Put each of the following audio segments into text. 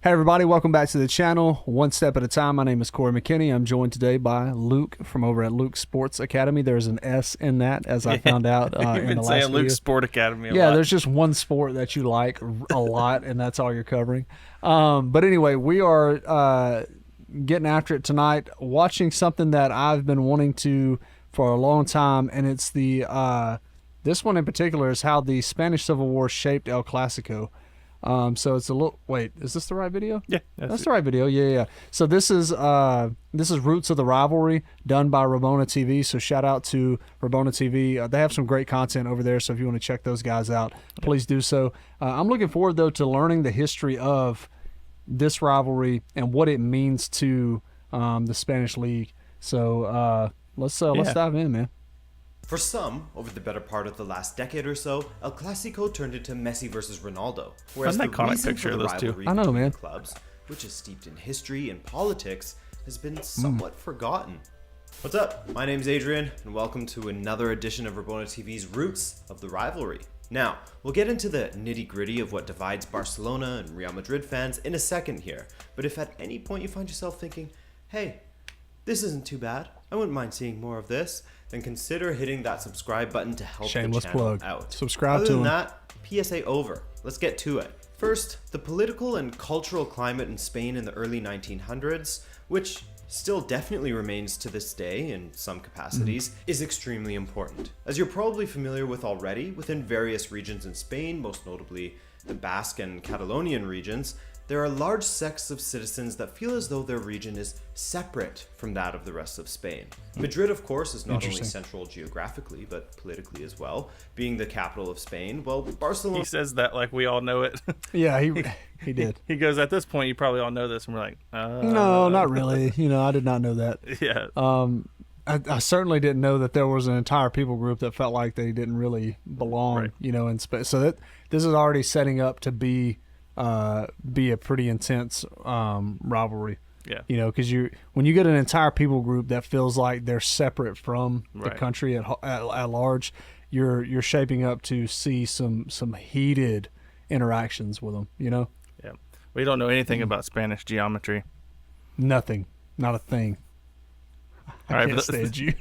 Hey everybody, welcome back to the channel. One step at a time. My name is Corey McKinney. I'm joined today by Luke from over at Luke Sports Academy. There's an S in that, as I found out You've in been the saying last Luke video. Sport Academy a Yeah, lot. there's just one sport that you like a lot, and that's all you're covering. But anyway, we are getting after it tonight, watching something that I've been wanting to for a long time, and it's the this one in particular is how the Spanish Civil War shaped El Clásico. So it's a little. Wait, is this the right video? Yeah, that's the right video. Yeah. So this is Roots of the Rivalry, done by Rabona TV. So shout out to Rabona TV. They have some great content over there. So if you want to check those guys out, please do so. I'm looking forward though to learning the history of this rivalry and what it means to the Spanish League. So let's dive in, man. For some, over the better part of the last decade or so, El Clásico turned into Messi versus Ronaldo. Whereas An the iconic reason picture for the of those two. rivalry I know, between man. the clubs, which is steeped in history and politics, has been somewhat forgotten. What's up? My name's Adrian, and welcome to another edition of Rabona TV's Roots of the Rivalry. Now, we'll get into the nitty-gritty of what divides Barcelona and Real Madrid fans in a second here, but if at any point you find yourself thinking, hey, this isn't too bad, I wouldn't mind seeing more of this, then consider hitting that subscribe button to help Shameless the channel plug. out. Subscribe Other to than him. that, PSA over. Let's get to it. First, the political and cultural climate in Spain in the early 1900s, which still definitely remains to this day in some capacities, is extremely important. As you're probably familiar with already, within various regions in Spain, most notably the Basque and Catalonian regions, there are large sects of citizens that feel as though their region is separate from that of the rest of Spain. Madrid, of course, is not only central geographically, but politically as well, being the capital of Spain, while Barcelona... He says that like we all know it. Yeah, he did. He goes, at this point, you probably all know this. And we're like, No, not really. I did not know that. Yeah. I certainly didn't know that there was an entire people group that felt like they didn't really belong, Right. in space. So this is already setting up to be a pretty intense rivalry. Yeah. Because when you get an entire people group that feels like they're separate from the Right. country at large, you're shaping up to see some heated interactions with them. Yeah. We don't know anything about Spanish geometry. Nothing, not a thing. I All right, can't but- stand you.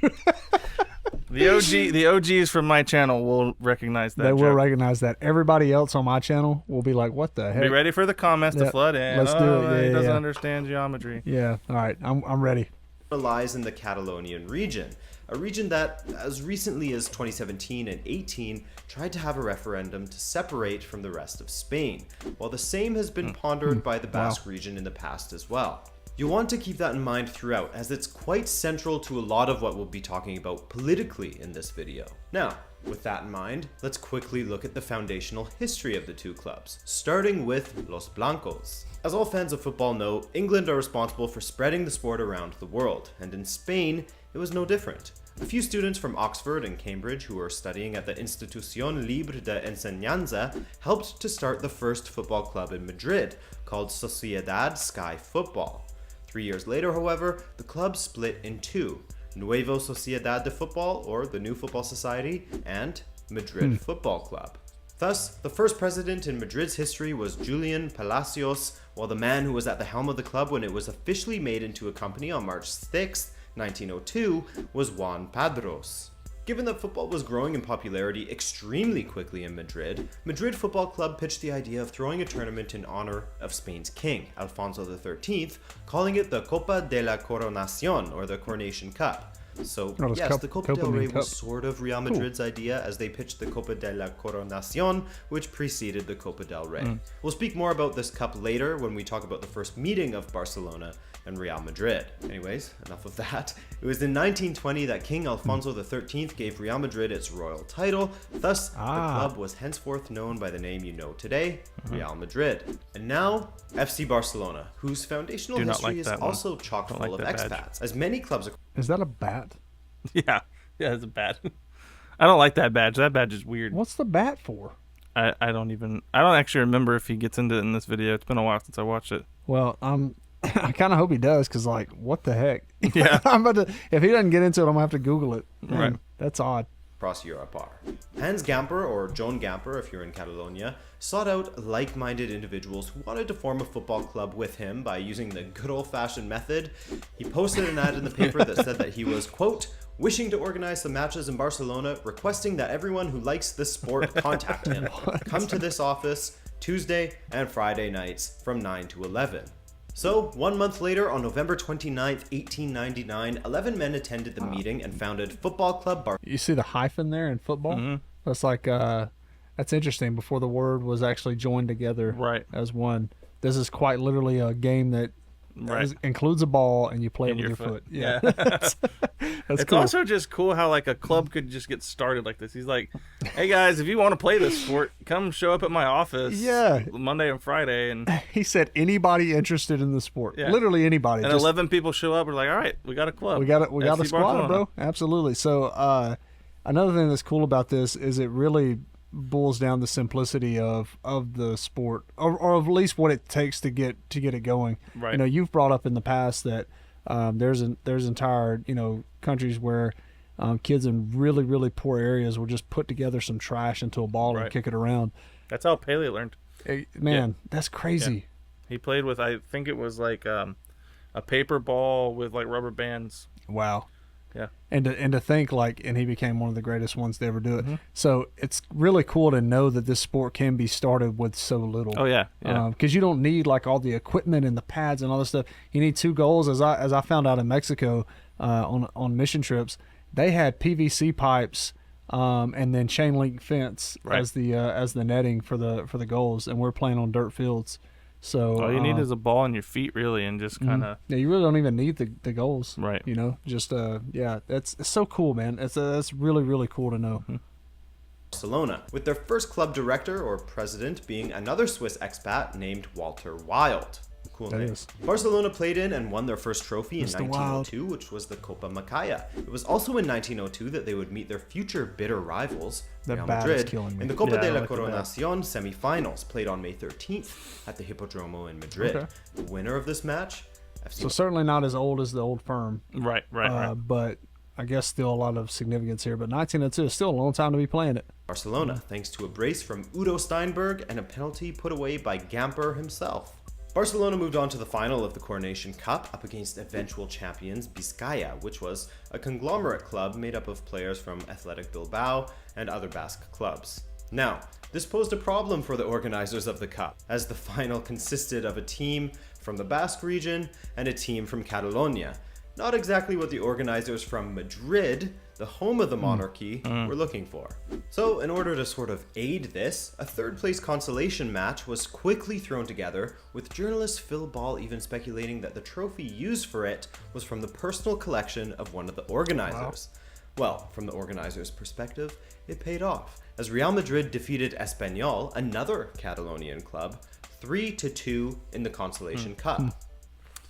The OGs from my channel will recognize that. They will joke. recognize that. Everybody else on my channel will be like, "What the heck?" Be ready for the comments to Yep. flood in. Let's do it. He Yeah, doesn't yeah. understand geometry. Yeah. All right. I'm ready. lies in the Catalonian region, a region that, as recently as 2017 and 18, tried to have a referendum to separate from the rest of Spain, while the same has been pondered by the Basque region in the past as well. You'll want to keep that in mind throughout, as it's quite central to a lot of what we'll be talking about politically in this video. Now, with that in mind, let's quickly look at the foundational history of the two clubs, starting with Los Blancos. As all fans of football know, England are responsible for spreading the sport around the world, and in Spain, it was no different. A few students from Oxford and Cambridge who were studying at the Institución Libre de Enseñanza helped to start the first football club in Madrid, called Sociedad Sky Football. 3 years later, however, the club split in two: Nuevo Sociedad de Football, or the New Football Society, and Madrid Football Club. Thus, the first president in Madrid's history was Julian Palacios, while the man who was at the helm of the club when it was officially made into a company on March 6, 1902, was Juan Padros. Given that football was growing in popularity extremely quickly in Madrid, Madrid Football Club pitched the idea of throwing a tournament in honor of Spain's king, Alfonso XIII, calling it the Copa de la Coronación, or the Coronation Cup. So, Oh, it's yes, the Copa del Rey Cup. was sort of Real Madrid's idea, as they pitched the Copa de la Coronación, which preceded the Copa del Rey. We'll speak more about this cup later when we talk about the first meeting of Barcelona and Real Madrid. Anyways, enough of that. It was in 1920 that King Alfonso XIII gave Real Madrid its royal title. Thus, the club was henceforth known by the name you know today, Real Madrid. And now, FC Barcelona, whose foundational Do not history like is that one. also chock Don't full like of that badge. expats, as many clubs Is that a bat? Yeah. Yeah, it's a badge. I don't like that badge. That badge is weird. What's the bat for? I don't actually remember if he gets into it in this video. It's been a while since I watched it. Well, I kind of hope he does, because what the heck? Yeah. I'm about to. If he doesn't get into it, I'm gonna have to Google it. Man, Right. That's odd. across Europe are. Hans Gamper, or John Gamper if you're in Catalonia, sought out like-minded individuals who wanted to form a football club with him by using the good old-fashioned method. He posted an ad in the paper that said that he was, quote, wishing to organize some matches in Barcelona, requesting that everyone who likes this sport contact him. Come to this office Tuesday and Friday nights from 9 to 11. So, 1 month later, on November 29th, 1899, 11 men attended the meeting and founded Football Club Bar. You see the hyphen there in football? That's like, that's interesting. Before the word was actually joined together as one. This is quite literally a game that includes a ball and you play it with your foot. Yeah. That's It's cool. also just cool how like a club could just get started like this. He's like, hey guys, if you want to play this sport, come show up at my office Monday and Friday. And he said anybody interested in the sport. Yeah. Literally anybody. And 11 people show up. We're like, all right, we got a club. We got a FC squad, Barcelona. bro. Absolutely. So another thing that's cool about this is it really boils down the simplicity of the sport, or at least what it takes to get it going. Right. You know, you've brought up in the past that there's entire countries where kids in really, really poor areas will just put together some trash into a ball and kick it around. That's how Pele learned. That's crazy. Yeah. He played with, I think it was like a paper ball with like rubber bands. Wow. Yeah. And to think and he became one of the greatest ones to ever do it. So it's really cool to know that this sport can be started with so little. Oh yeah. Because you don't need like all the equipment and the pads and all this stuff. You need 2 goals. As I found out in Mexico on mission trips, they had PVC pipes and then chain link fence as the netting for the goals, and we're playing on dirt fields. So all you need is a ball on your feet, really, and just kind of. Yeah, you really don't even need the goals, right? Just it's so cool, man. That's really, really cool to know. Barcelona, with their first club director or president being another Swiss expat named Walter Wild. Cool name. Barcelona played in and won their first trophy in 1902, which was the Copa Macaya. It was also in 1902 that they would meet their future bitter rivals, Real Madrid, in the Copa de la Coronación semi-finals, played on May 13th at the Hippodromo in Madrid. Okay. The winner of this match, so certainly not as old as the old firm, right. But I guess still a lot of significance here. But 1902 is still a long time to be playing it. Barcelona, thanks to a brace from Udo Steinberg and a penalty put away by Gamper himself. Barcelona moved on to the final of the Coronation Cup up against eventual champions Vizcaya, which was a conglomerate club made up of players from Athletic Bilbao and other Basque clubs. Now, this posed a problem for the organizers of the cup, as the final consisted of a team from the Basque region and a team from Catalonia. Not exactly what the organizers from Madrid, the home of the monarchy, were looking for. So, in order to sort of aid this, a third-place consolation match was quickly thrown together, with journalist Phil Ball even speculating that the trophy used for it was from the personal collection of one of the organizers. Wow. Well, from the organizers' perspective, it paid off, as Real Madrid defeated Espanyol, another Catalonian club, 3-2 in the Consolation Cup.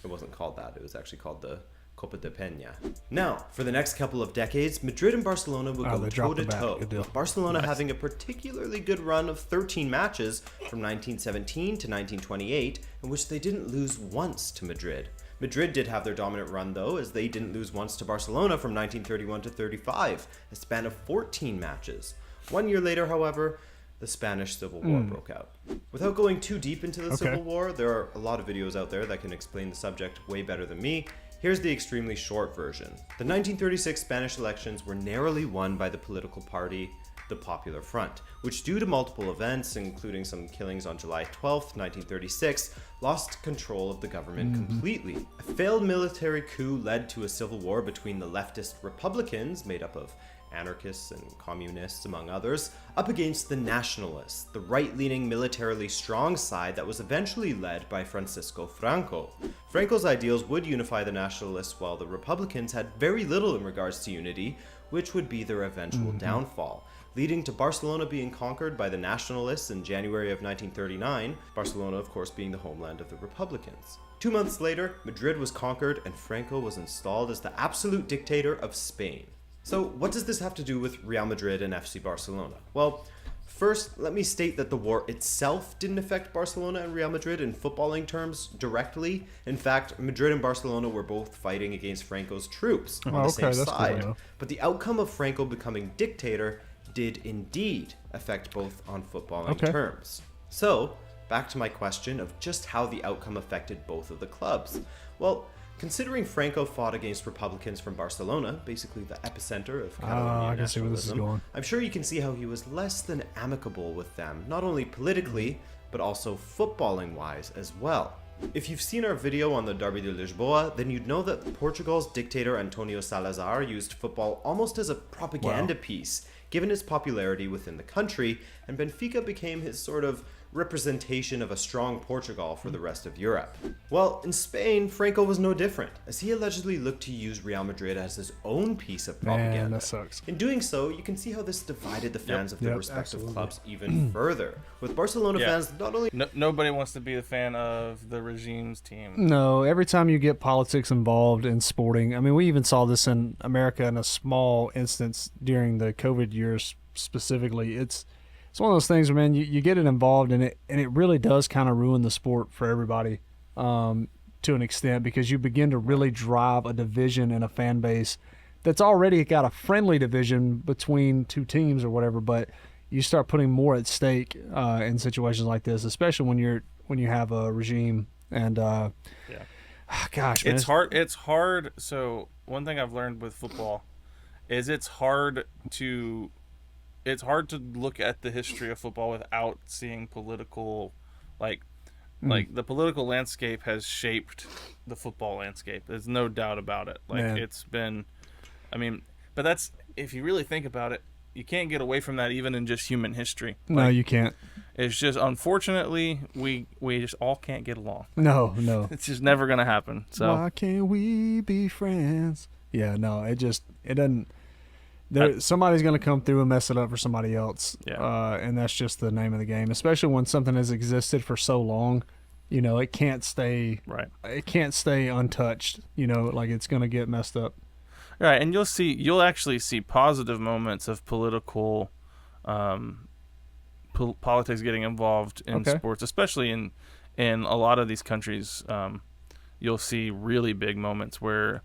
It wasn't called that, it was actually called the Copa de Peña. Now, for the next couple of decades, Madrid and Barcelona would go toe-to-toe, with Barcelona having a particularly good run of 13 matches from 1917 to 1928, in which they didn't lose once to Madrid. Madrid did have their dominant run, though, as they didn't lose once to Barcelona from 1931 to 35, a span of 14 matches. 1 year later, however, the Spanish Civil War broke out. Without going too deep into the Civil War, there are a lot of videos out there that can explain the subject way better than me. Here's the extremely short version. The 1936 Spanish elections were narrowly won by the political party, the Popular Front, which due to multiple events, including some killings on July 12, 1936, lost control of the government completely. A failed military coup led to a civil war between the leftist Republicans, made up of anarchists and communists among others, up against the nationalists, the right-leaning militarily strong side that was eventually led by Francisco Franco. Franco's ideals would unify the nationalists, while the Republicans had very little in regards to unity, which would be their eventual downfall, leading to Barcelona being conquered by the nationalists in January of 1939, Barcelona of course being the homeland of the Republicans. 2 months later, Madrid was conquered and Franco was installed as the absolute dictator of Spain. So what does this have to do with Real Madrid and FC Barcelona? Well, First, let me state that the war itself didn't affect Barcelona and Real Madrid in footballing terms directly. In fact, Madrid and Barcelona were both fighting against Franco's troops on the same side. Cool, but the outcome of Franco becoming dictator did indeed affect both on footballing terms. So, back to my question of just how the outcome affected both of the clubs. Well, considering Franco fought against Republicans from Barcelona, basically the epicenter of Catalonia nationalism, I'm sure you can see how he was less than amicable with them, not only politically, but also footballing-wise as well. If you've seen our video on the Derby de Lisboa, then you'd know that Portugal's dictator António Salazar used football almost as a propaganda piece, given its popularity within the country, and Benfica became his sort of representation of a strong Portugal for the rest of Europe. Well, in Spain, Franco was no different, as he allegedly looked to use Real Madrid as his own piece of propaganda. Man, that sucks. In doing so, you can see how this divided the fans of their respective clubs even further, with Barcelona fans not only... nobody wants to be a fan of the regime's team. No, every time you get politics involved in sporting, I mean, we even saw this in America in a small instance during the COVID years specifically. It's one of those things, man, you get it involved in it, and it really does kind of ruin the sport for everybody to an extent, because you begin to really drive a division in a fan base that's already got a friendly division between two teams or whatever, but you start putting more at stake in situations like this, especially when you have a regime and gosh, man, it's hard. So one thing I've learned with football is it's hard to look at the history of football without seeing political, like the political landscape has shaped the football landscape. There's no doubt about it. It's been, I mean, but that's, if you really think about it, you can't get away from that even in just human history. No, you can't. It's just, unfortunately, we just all can't get along. No. It's just never going to happen. So why can't we be friends? Yeah, no, it doesn't. Somebody's going to come through and mess it up for somebody else, and that's just the name of the game. Especially when something has existed for so long, it can't stay It can't stay untouched. It's going to get messed up. Right, and you'll actually see positive moments of political, politics getting involved in sports, especially in a lot of these countries. You'll see really big moments when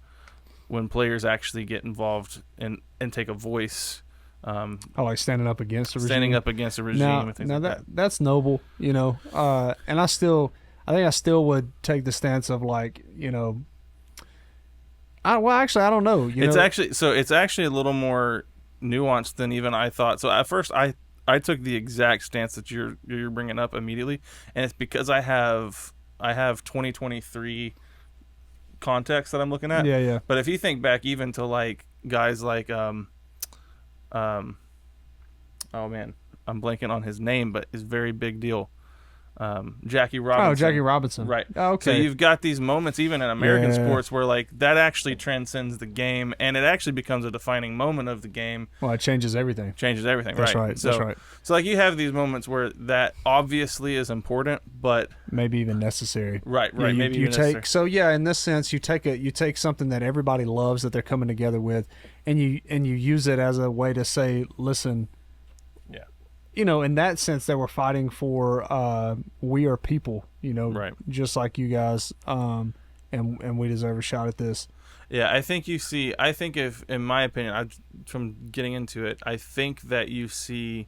players actually get involved and take a voice. Like standing up against a regime. Standing up against a regime and things like that. That's noble, and I think I still would take the stance of I don't know. It's actually a little more nuanced than even I thought. So at first I took the exact stance that you're bringing up immediately, and it's because I have 2023 context that I'm looking at. Yeah. But if you think back even to guys like oh man, I'm blanking on his name, but it's very big deal. Jackie Robinson. Oh, Jackie Robinson. Right. Oh, okay. So you've got these moments even in American sports where that actually transcends the game, and it actually becomes a defining moment of the game. Well, it changes everything. That's right. So, that's right. So you have these moments where that obviously is important, but maybe even necessary. Right. Yeah, maybe you even necessary. So in this sense, you take something that everybody loves that they're coming together with, and you use it as a way to say, listen. In that sense, they were fighting for we are people, just like you guys, and we deserve a shot at this. Yeah, I think if, in my opinion, from getting into it, I think that you see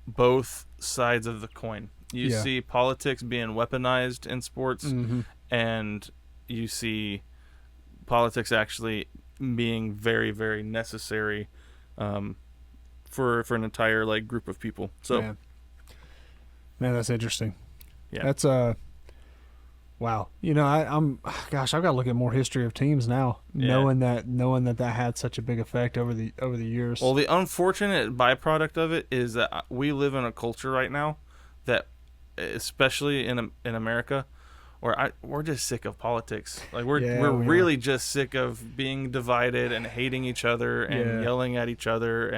both sides of the coin. You see politics being weaponized in sports, and you see politics actually being very, very necessary for an entire group of people. So man, that's interesting. Yeah, that's wow. I've got to look at more history of teams now, knowing that had such a big effect over the years. Well, the unfortunate byproduct of it is that we live in a culture right now that, especially in America, where we're just sick of politics. We're really just sick of being divided and hating each other and yelling at each other,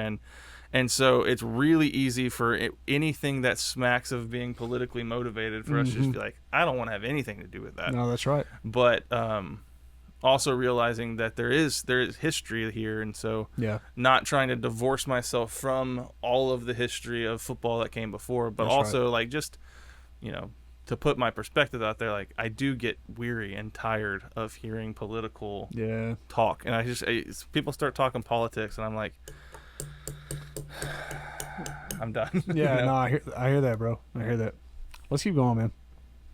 and so it's really easy for anything that smacks of being politically motivated for us to just be like, I don't want to have anything to do with that. No, that's right. But also realizing that there is history here, and so Yeah. not trying to divorce myself from all of the history of football that came before, but That's also like just, to put my perspective out there, like I do get weary and tired of hearing political talk, and people start talking politics, and I'm like, I'm done. Yeah, no, I hear that, bro. I hear that. Let's keep going, man.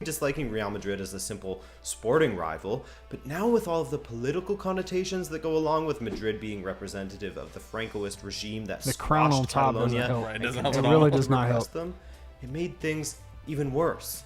Disliking Real Madrid as a simple sporting rival, but now with all of the political connotations that go along with Madrid being representative of the Francoist regime that The crown on squashed top doesn't Catalonia help. Right, and doesn't help continued at all. Really to does not repress help. them, it made things even worse.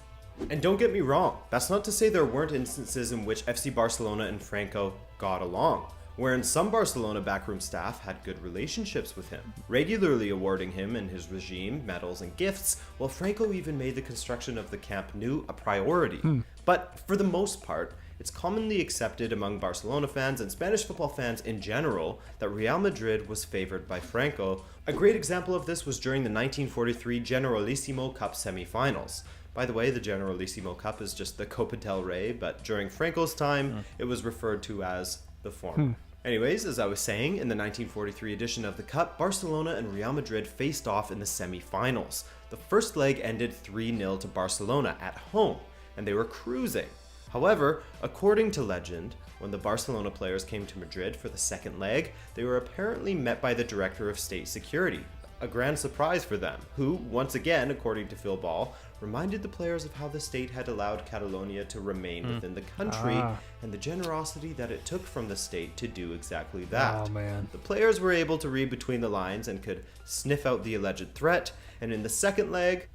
And don't get me wrong, that's not to say there weren't instances in which FC Barcelona and Franco got along, wherein some Barcelona backroom staff had good relationships with him, regularly awarding him and his regime medals and gifts, while Franco even made the construction of the Camp Nou a priority. But for the most part, it's commonly accepted among Barcelona fans and Spanish football fans in general that Real Madrid was favored by Franco. A great example of this was during the 1943 Generalissimo Cup semi-finals. By the way, the Generalissimo Cup is just the Copa del Rey, but during Franco's time, it was referred to as the former. Anyways, as I was saying, in the 1943 edition of the Cup, Barcelona and Real Madrid faced off in the semi-finals. The first leg ended 3-0 to Barcelona at home, and they were cruising. However, according to legend, when the Barcelona players came to Madrid for the second leg, they were apparently met by the Director of State Security. A grand surprise for them, who, once again, according to Phil Ball, reminded the players of how the state had allowed Catalonia to remain within the country and the generosity that it took from the state to do exactly that. Oh, man. The players were able to read between the lines and could sniff out the alleged threat, and in the second leg,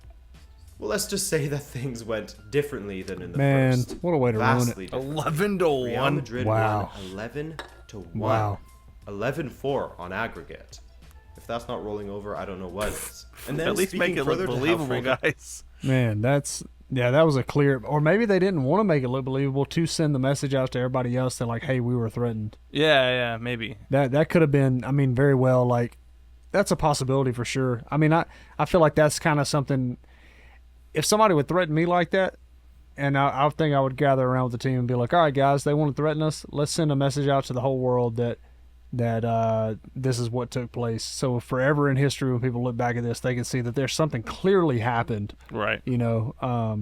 well, let's just say that things went differently than in the first. What a way to ruin Vastly it. different. 11-1. Real Madrid Wow. won 11-1. Wow. 11-4 on aggregate. If that's not rolling over, I don't know what is. And then At least make speaking it look further to how believable, Franco- Oh, guys. Man, that was a clear, or maybe they didn't want to make it look believable to send the message out to everybody else that like, hey, we were threatened. Yeah, maybe. That could have been, I mean, very well, like, that's a possibility for sure. I mean, I feel like that's kind of something, if somebody would threaten me like that, and I think I would gather around with the team and be like, all right, guys, they want to threaten us. Let's send a message out to the whole world that this is what took place. So forever in history, when people look back at this, they can see that there's something clearly happened. Right. I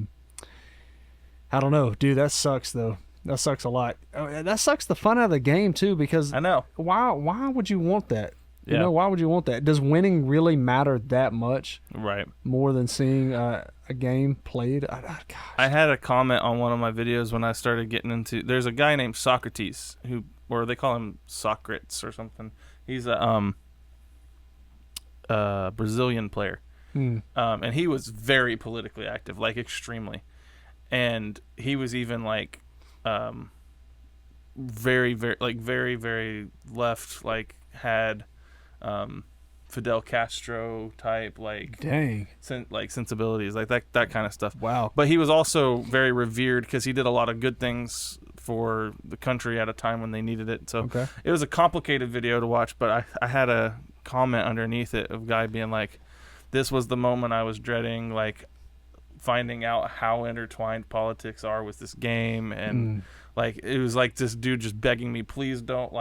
don't know, dude. That sucks though. That sucks a lot. That sucks the fun out of the game too, because I know. why would you want that? You Yeah. know, why would you want that? Does winning really matter that much Right. more than seeing a game played? Gosh. I had a comment on one of my videos when I started getting into. There's a guy named Socrates or they call him Socrates or something. He's a Brazilian player, and he was very politically active, like extremely, and he was even like very very left, like had Fidel Castro type like Dang. sensibilities, like that kind of stuff. Wow. But he was also very revered because he did a lot of good things for the country at a time when they needed it. So Okay. it was a complicated video to watch, but I had a comment underneath it of a guy being like, this was the moment I was dreading, like finding out how intertwined politics are with this game. And like, it was like this dude just begging me, please don't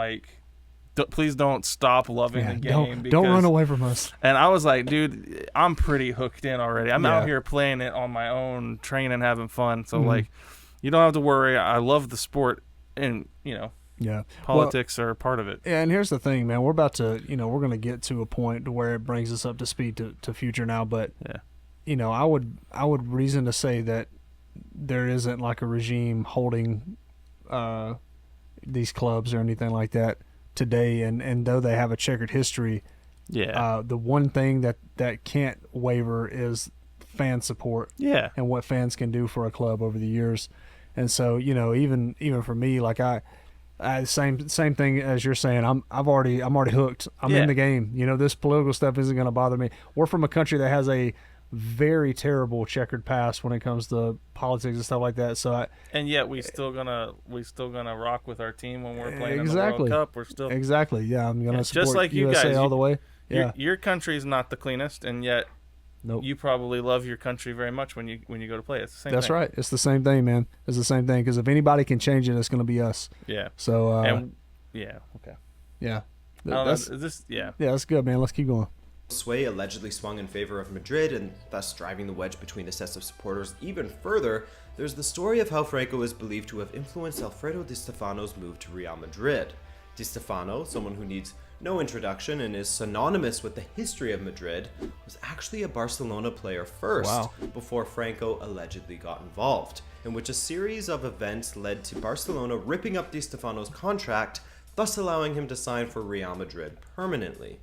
please don't stop loving the game. Don't run away from us. And I was like, dude, I'm pretty hooked in already. I'm Yeah. out here playing it on my own, training, having fun. So like, you don't have to worry. I love the sport, and Yeah. politics are part of it. Yeah, and here's the thing, man. We're about to, we're going to get to a point to where it brings us up to speed to future now. But, Yeah. I would reason to say that there isn't like a regime holding these clubs or anything like that today. And though they have a checkered history, Yeah. the one thing that can't waver is fan support. Yeah. And what fans can do for a club over the years. And so, even for me, like I same thing as you're saying. I'm already hooked. I'm in the game. This political stuff isn't going to bother me. We're from a country that has a very terrible checkered past when it comes to politics and stuff like that. So And yet we still gonna rock with our team when we're playing in the Exactly. World Cup. We're still exactly, yeah. I'm going to just support like you USA guys, all the way. Yeah. Your country's not the cleanest, and yet Nope. you probably love your country very much when you go to play. It's the same That's thing. right. It's the same thing, man. It's the same thing. Because if anybody can change it, it's going to be us. Yeah. So, And yeah, okay. yeah. I don't know, That's, is this yeah. yeah, that's good, man. Let's keep going. Sway allegedly swung in favor of Madrid and thus driving the wedge between the sets of supporters even further. There's the story of how Franco is believed to have influenced Alfredo Di Stefano's move to Real Madrid. Di Stefano, someone who needs no introduction and is synonymous with the history of Madrid, was actually a Barcelona player first, Wow. before Franco allegedly got involved, in which a series of events led to Barcelona ripping up Di Stefano's contract, thus allowing him to sign for Real Madrid permanently.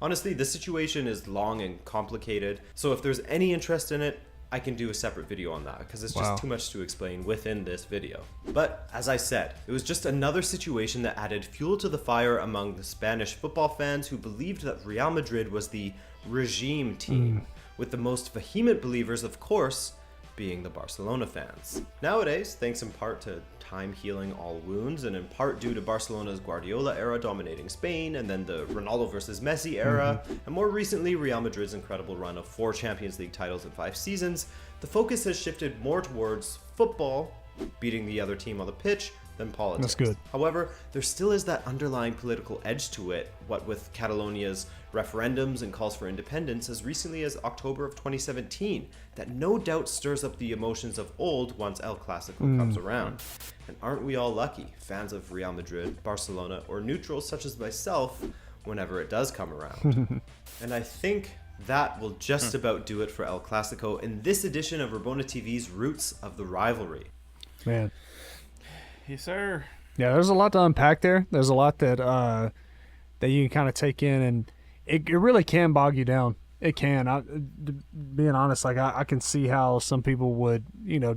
Honestly, this situation is long and complicated, so if there's any interest in it, I can do a separate video on that because it's just Wow. too much to explain within this video. But as I said, it was just another situation that added fuel to the fire among the Spanish football fans who believed that Real Madrid was the regime team, with the most vehement believers, of course, being the Barcelona fans. Nowadays, thanks in part to time healing all wounds, and in part due to Barcelona's Guardiola era dominating Spain, and then the Ronaldo versus Messi era, and more recently Real Madrid's incredible run of 4 Champions League titles in 5 seasons, the focus has shifted more towards football, beating the other team on the pitch, than politics. That's good. However, there still is that underlying political edge to it, what with Catalonia's referendums and calls for independence as recently as October of 2017, that no doubt stirs up the emotions of old once El Clásico comes around. And aren't we all lucky, fans of Real Madrid, Barcelona, or neutrals such as myself, whenever it does come around? And I think that will just about do it for El Clásico in this edition of Rabona TV's Roots of the Rivalry. Man. Yes, sir. Yeah, there's a lot to unpack there. There's a lot that that you can kind of take in, and it really can bog you down. It can. Being honest, like I can see how some people would,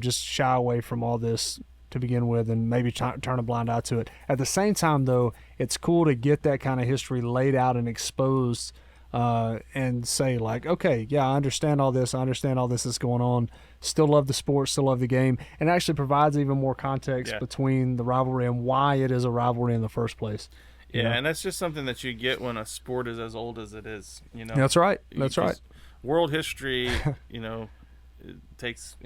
just shy away from all this to begin with, and maybe turn a blind eye to it. At the same time, though, it's cool to get that kind of history laid out and exposed, and say like, okay, yeah, I understand all this. I understand all this is going on. Still love the sport, still love the game, and actually provides even more context between the rivalry and why it is a rivalry in the first place. Yeah, and that's just something that you get when a sport is as old as it is. That's right. That's right. World history, it takes.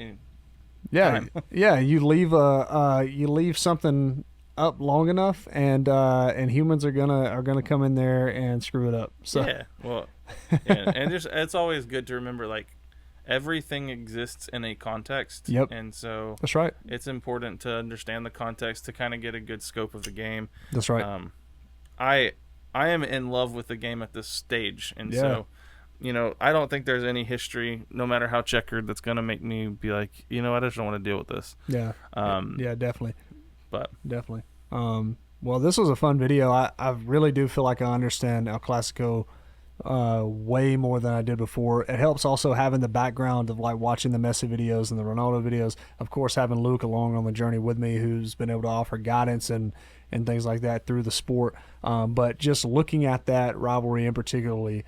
Yeah, time. yeah. You leave something up long enough, and humans are gonna come in there and screw it up. So Yeah, well, and it's always good to remember like everything exists in a context. Yep. And so that's right. it's important to understand the context to kind of get a good scope of the game. That's right. I am in love with the game at this stage, and Yeah. so I don't think there's any history, no matter how checkered, that's gonna make me be like, I just don't want to deal with this. Yeah. Yeah, definitely. But Definitely. Well, this was a fun video. I really do feel like I understand El Clásico way more than I did before. It helps also having the background of like watching the Messi videos and the Ronaldo videos. Of course, having Luke along on the journey with me, who's been able to offer guidance and things like that through the sport. But just looking at that rivalry in particularly,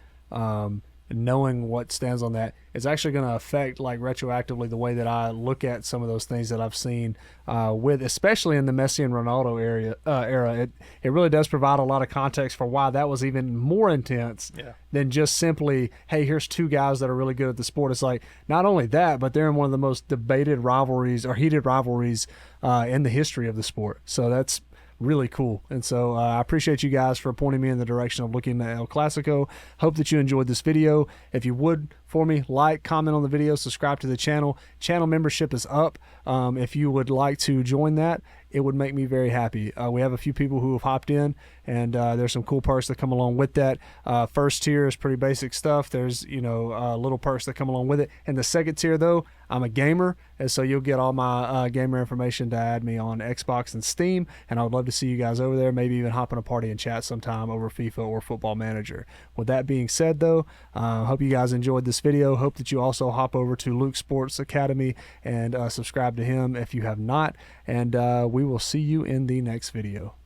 knowing what stands on that is actually going to affect like retroactively the way that I look at some of those things that I've seen with, especially in the Messi and Ronaldo era. It really does provide a lot of context for why that was even more intense than just simply, hey, here's 2 guys that are really good at the sport. It's like not only that, but they're in one of the most debated rivalries or heated rivalries in the history of the sport. So that's really cool. And so I appreciate you guys for pointing me in the direction of looking at El Clásico. Hope that you enjoyed this video. If you would, for me, like, comment on the video, subscribe to the channel. Channel membership is up. If you would like to join that, it would make me very happy. We have a few people who have hopped in, and there's some cool perks that come along with that. First tier is pretty basic stuff. There's little perks that come along with it. And the second tier, though, I'm a gamer, and so you'll get all my gamer information to add me on Xbox and Steam, and I would love to see you guys over there, maybe even hop in a party and chat sometime over FIFA or Football Manager. With that being said, though, hope you guys enjoyed this video. Hope that you also hop over to Luke Sports Academy and subscribe to him if you have not, and we will see you in the next video.